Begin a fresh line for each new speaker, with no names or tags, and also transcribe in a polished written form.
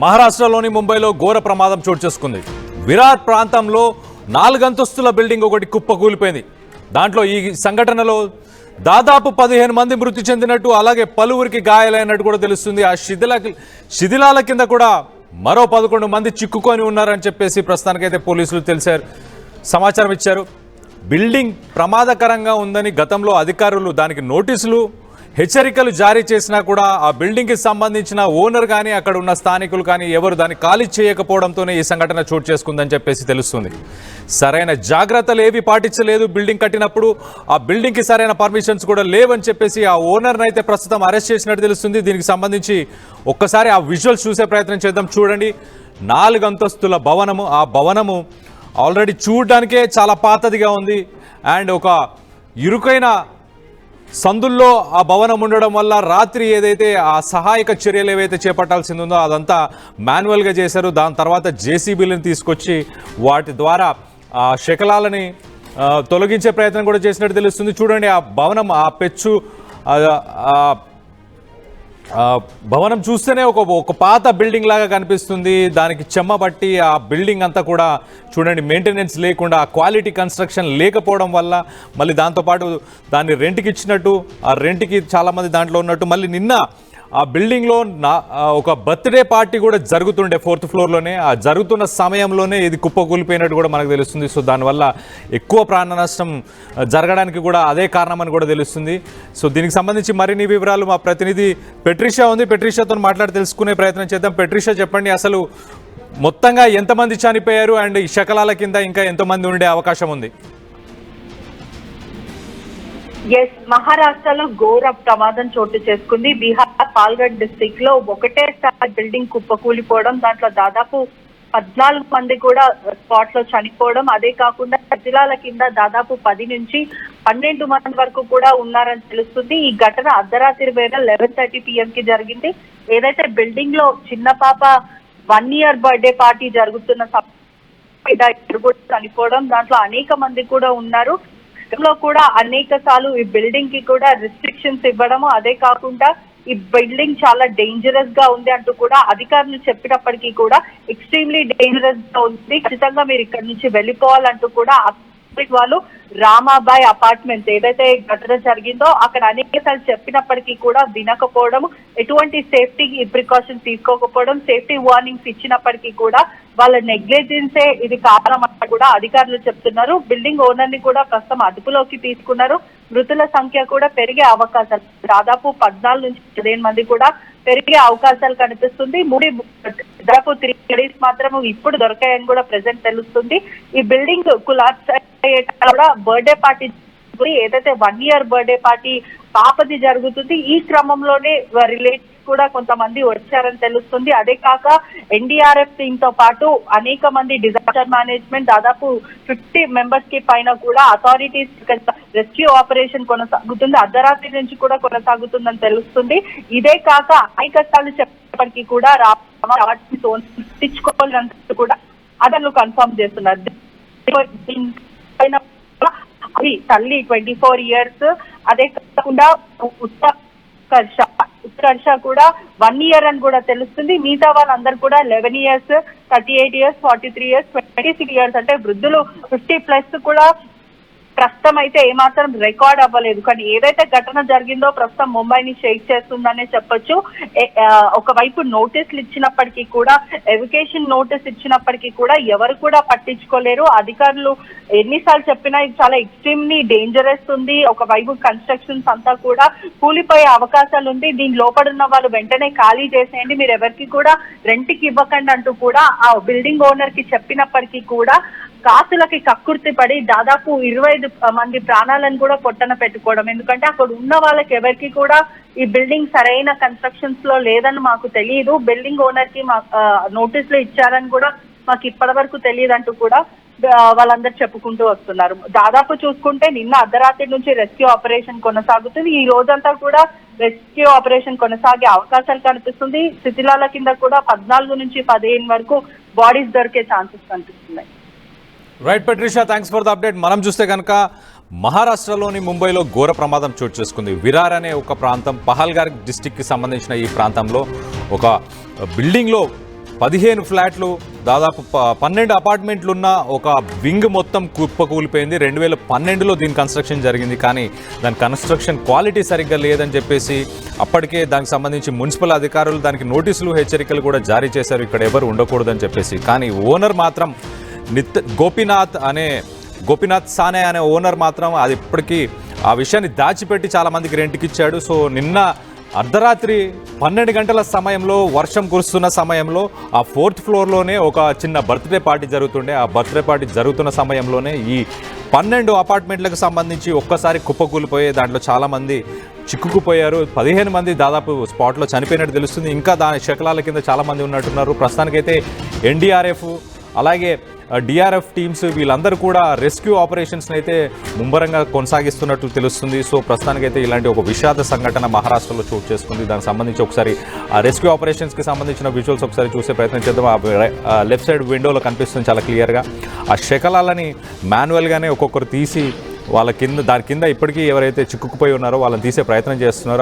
మహారాష్ట్రలోని ముంబైలో ఘోర ప్రమాదం చోటు చేసుకుంది. విరార్ ప్రాంతంలో 4 అంతస్తుల బిల్డింగ్ ఒకటి కుప్పకూలిపోయింది. దాంట్లో ఈ సంఘటనలో దాదాపు 15 మంది మృతి చెందినట్టు, అలాగే పలువురికి గాయాలైనట్టు కూడా తెలుస్తుంది. ఆ శిథిలాల కింద కూడా మరో 11 మంది చిక్కుకొని ఉన్నారని చెప్పేసి ప్రస్తుతానికైతే పోలీసులు సమాచారం ఇచ్చారు. బిల్డింగ్ ప్రమాదకరంగా ఉందని గతంలో అధికారులు దానికి నోటీసులు, హెచ్చరికలు జారీ చేసినా కూడా ఆ బిల్డింగ్కి సంబంధించిన ఓనర్ కానీ అక్కడ ఉన్న స్థానికులు కానీ ఎవరు దాన్ని ఖాళీ చేయకపోవడంతోనే ఈ సంఘటన చోటు చేసుకుందని చెప్పేసి తెలుస్తుంది. సరైన జాగ్రత్తలు ఏవి పాటించలేదు. బిల్డింగ్ కట్టినప్పుడు ఆ బిల్డింగ్కి సరైన పర్మిషన్స్ కూడా లేవని చెప్పేసి ఆ ఓనర్ని అయితే ప్రస్తుతం అరెస్ట్ చేసినట్టు తెలుస్తుంది. దీనికి సంబంధించి ఒక్కసారి ఆ విజువల్స్ చూసే ప్రయత్నం చేద్దాం. చూడండి, 4 అంతస్తుల భవనము. ఆ భవనము ఆల్రెడీ చూడడానికే చాలా పాతదిగా ఉంది. అండ్ ఒక ఇరుకైన సందుల్లో ఆ భవనం ఉండడం వల్ల రాత్రి ఏదైతే ఆ సహాయక చర్యలు ఏవైతే చేపట్టాల్సింది ఉందో అదంతా మాన్యువల్గా చేశారు. దాని తర్వాత జేసీబీలను తీసుకొచ్చి వాటి ద్వారా ఆ శకలాలని తొలగించే ప్రయత్నం కూడా చేసినట్టు తెలుస్తుంది. చూడండి, ఆ భవనం, ఆ పెచ్చు భవనం చూస్తేనే ఒక పాత బిల్డింగ్ లాగా కనిపిస్తుంది. దానికి చెమ్మ బట్టి ఆ బిల్డింగ్ అంతా కూడా చూడండి మెయింటెనెన్స్ లేకుండా, క్వాలిటీ కన్స్ట్రక్షన్ లేకపోవడం వల్ల మళ్ళీ దాంతోపాటు దాన్ని రెంట్కి ఇచ్చినట్టు, ఆ రెంట్కి చాలామంది దాంట్లో ఉన్నట్టు, మళ్ళీ నిన్న ఆ బిల్డింగ్లో ఒక బర్త్డే పార్టీ కూడా జరుగుతుండే 4th ఫ్లోర్లోనే. ఆ జరుగుతున్న సమయంలోనే ఇది కుప్పకూలిపోయినట్టు కూడా మనకు తెలుస్తుంది. సో దానివల్ల ఎక్కువ ప్రాణ నష్టం జరగడానికి కూడా అదే కారణమని కూడా తెలుస్తుంది. సో దీనికి సంబంధించి మరిన్ని వివరాలు మా ప్రతినిధి పెట్రిషా ఉంది. పెట్రిషాతో మాట్లాడి తెలుసుకునే ప్రయత్నం చేద్దాం. పెట్రిషా, చెప్పండి, అసలు మొత్తంగా ఎంతమంది చనిపోయారు అండ్ ఈ శకలాల కింద ఇంకా ఎంతమంది ఉండే అవకాశం ఉంది?
మహారాష్ట్రలో ఘోర ప్రమాదం చోటు చేసుకుంది. బీహార్ పాల్గఢ్ డిస్ట్రిక్ట్ లో ఒకటేసారి బిల్డింగ్ కుప్పకూలిపోవడం, దాంట్లో దాదాపు 14 మంది కూడా స్పాట్ లో చనిపోవడం. అదే కాకుండా శిథిలాల కింద దాదాపు 10 నుంచి 12 మంది వరకు కూడా ఉన్నారని తెలుస్తుంది. ఈ ఘటన అర్ధరాత్రి వేళ 11:30 PM కి జరిగింది. ఏదైతే బిల్డింగ్ లో చిన్న పాప 1 year బర్త్డే పార్టీ జరుగుతున్న చనిపోవడం, దాంట్లో అనేక మంది కూడా ఉన్నారు. లో కూడా అనేక సార్లు ఈ బిల్డింగ్ కి కూడా రిస్ట్రిక్షన్స్ ఇవ్వడము, అదే కాకుండా ఈ బిల్డింగ్ చాలా డేంజరస్ గా ఉంది అంటూ కూడా అధికారులు చెప్పినప్పటికీ కూడా ఎక్స్ట్రీమ్లీ డేంజరస్ గా ఉంది, ఖచ్చితంగా మీరు ఇక్కడ నుంచి వెళ్ళిపోవాలంటూ కూడా వాళ్ళు రామాబాయ్ అపార్ట్మెంట్స్ ఏదైతే ఘటన జరిగిందో అక్కడ అనేక సార్లు చెప్పినప్పటికీ కూడా వినకపోవడం, ఎటువంటి సేఫ్టీ ప్రికాషన్స్ తీసుకోకపోవడం, సేఫ్టీ వార్నింగ్స్ ఇచ్చినప్పటికీ కూడా వాళ్ళ నెగ్లిజెన్సే ఇది కారణం అని కూడా అధికారులు చెప్తున్నారు. బిల్డింగ్ ఓనర్ ని కూడా ప్రస్తుతం అదుపులోకి తీసుకున్నారు. మృతుల సంఖ్య కూడా పెరిగే అవకాశాలు, దాదాపు 14 నుంచి 15 మంది కూడా పెరిగే అవకాశాలు కనిపిస్తుంది. దాదాపు 3 bodies మాత్రం ఇప్పుడు దొరకాయని కూడా ప్రెసెంట్ తెలుస్తుంది. ఈ బిల్డింగ్ కులాప్స్ కూడా బర్త్డే పార్టీ ఏదైతే 1 year బర్త్డే పార్టీ పాపది జరుగుతుంది. ఈ క్రమంలోనే రిలేటివ్స్ కూడా కొంతమంది వచ్చారని తెలుస్తుంది. అదే కాక NDRF టీమ్ తో పాటు అనేక మంది డిజాస్టర్ మేనేజ్మెంట్ దాదాపు 50 members కి పైన కూడా అథారిటీస్ రెస్క్యూ ఆపరేషన్ కొనసాగుతుంది. అర్ధరాత్రి నుంచి కూడా కొనసాగుతుందని తెలుస్తుంది. ఇదే కాక అనేక సార్లు చెప్పినప్పటికీ కూడా తెచ్చుకోవాలంటూ కూడా అదను కన్ఫర్మ్ చేస్తున్నారు. అది తల్లి 24 years, అదే కాకుండా ఉత్కర్ష కూడా 1 year అని కూడా తెలుస్తుంది. మిగతా వాళ్ళందరూ కూడా 11 years, 38 years, 43 years, 26 years అంటే వృద్ధులు 50+ కూడా ప్రస్తుతం అయితే ఏమాత్రం రికార్డ్ అవ్వలేదు. కానీ ఏదైతే ఘటన జరిగిందో ప్రస్తుతం ముంబైని షేక్ చేస్తుందనే చెప్పొచ్చు. ఒకవైపు నోటీసులు ఇచ్చినప్పటికీ కూడా, ఎవిక్యూషన్ నోటీస్ ఇచ్చినప్పటికీ కూడా ఎవరు కూడా పట్టించుకోలేరు. అధికారులు ఎన్నిసార్లు చెప్పినా ఇది చాలా ఎక్స్ట్రీమ్లీ డేంజరస్ ఉంది, ఒకవైపు కన్స్ట్రక్షన్స్ అంతా కూడా కూలిపోయే అవకాశాలు ఉంది, దీని లోపడున్న వాళ్ళు వెంటనే ఖాళీ చేసేయండి, మీరు ఎవరికి కూడా రెంట్కి ఇవ్వకండి అంటూ కూడా ఆ బిల్డింగ్ ఓనర్ కి చెప్పినప్పటికీ కూడా కాసులకి కక్కుర్తి పడి దాదాపు 25 మంది ప్రాణాలను కూడా పొట్టన పెట్టుకోవడం. ఎందుకంటే అక్కడ ఉన్న వాళ్ళకి ఎవరికి కూడా ఈ బిల్డింగ్ సరైన కన్స్ట్రక్షన్స్ లో లేదని మాకు తెలియదు, బిల్డింగ్ ఓనర్ కి నోటీసులు ఇచ్చారని కూడా మాకు ఇప్పటి వరకు తెలియదు అంటూ కూడా వాళ్ళందరూ చెప్పుకుంటూ వస్తున్నారు. దాదాపు చూసుకుంటే నిన్న అర్ధరాత్రి నుంచి రెస్క్యూ ఆపరేషన్ కొనసాగుతుంది. ఈ రోజంతా కూడా రెస్క్యూ ఆపరేషన్ కొనసాగే అవకాశాలు కనిపిస్తుంది. శిథిలాల కింద కూడా 14 నుంచి 15 వరకు బాడీస్ దొరికే ఛాన్సెస్ కనిపిస్తున్నాయి.
Right పెట్రిషా, thanks for the update. మనం చూస్తే కనుక మహారాష్ట్రలోని ముంబైలో ఘోర ప్రమాదం చోటు చేసుకుంది. విరార్ అనే ఒక ప్రాంతం, పహల్గార్ డిస్టిక్కి సంబంధించిన ఈ ప్రాంతంలో ఒక బిల్డింగ్లో 15 ఫ్లాట్లు దాదాపు 12 అపార్ట్మెంట్లు ఉన్న ఒక వింగ్ మొత్తం కుప్పకూలిపోయింది. 2012లో దీని కన్స్ట్రక్షన్ జరిగింది, కానీ దాని కన్స్ట్రక్షన్ క్వాలిటీ సరిగ్గా లేదని చెప్పేసి అప్పటికే దానికి సంబంధించి మున్సిపల్ అధికారులు దానికి నోటీసులు హెచ్చరికలు కూడా జారీ చేశారు, ఇక్కడ ఎవరు ఉండకూడదని చెప్పేసి. కానీ ఓనర్ మాత్రం గోపీనాథ్ సానే అనే ఓనర్ మాత్రం అది ఇప్పటికీ ఆ విషయాన్ని దాచిపెట్టి చాలామందికి రెంట్కి ఇచ్చాడు. సో నిన్న అర్ధరాత్రి 12 గంటల సమయంలో వర్షం కురుస్తున్న సమయంలో ఆ 4th ఫ్లోర్లోనే ఒక చిన్న బర్త్డే పార్టీ జరుగుతుండే. ఆ బర్త్డే పార్టీ జరుగుతున్న సమయంలోనే ఈ 12 అపార్ట్మెంట్లకు సంబంధించి ఒక్కసారి కుప్పకూలిపోయే దాంట్లో చాలామంది చిక్కుకుపోయారు. 15 మంది దాదాపు స్పాట్లో చనిపోయినట్టు తెలుస్తుంది. ఇంకా దాని శకలాల కింద చాలామంది ఉన్నట్టున్నారు. ప్రస్తుతానికైతే ఎన్డీఆర్ఎఫ్ అలాగే డిఆర్ఎఫ్ టీమ్స్ వీళ్ళందరూ కూడా రెస్క్యూ ఆపరేషన్స్ని అయితే ముమ్మరంగా కొనసాగిస్తున్నట్టు తెలుస్తుంది. సో ప్రస్తుతానికైతే ఇలాంటి ఒక విషాద సంఘటన మహారాష్ట్రలో చోటు చేసుకుంది. దానికి సంబంధించి ఒకసారి ఆ రెస్క్యూ ఆపరేషన్స్కి సంబంధించిన విజువల్స్ ఒకసారి చూసే ప్రయత్నం చేద్దాం. ఆ లెఫ్ట్ సైడ్ విండోలో కనిపిస్తుంది చాలా క్లియర్గా. ఆ శకలాలని మాన్యువల్గానే ఒక్కొక్కరు తీసి దాని కింద ఇప్పటికీ ఎవరైతే చిక్కుకుపోయి ఉన్నారో వాళ్ళని తీసే ప్రయత్నం చేస్తున్నారో.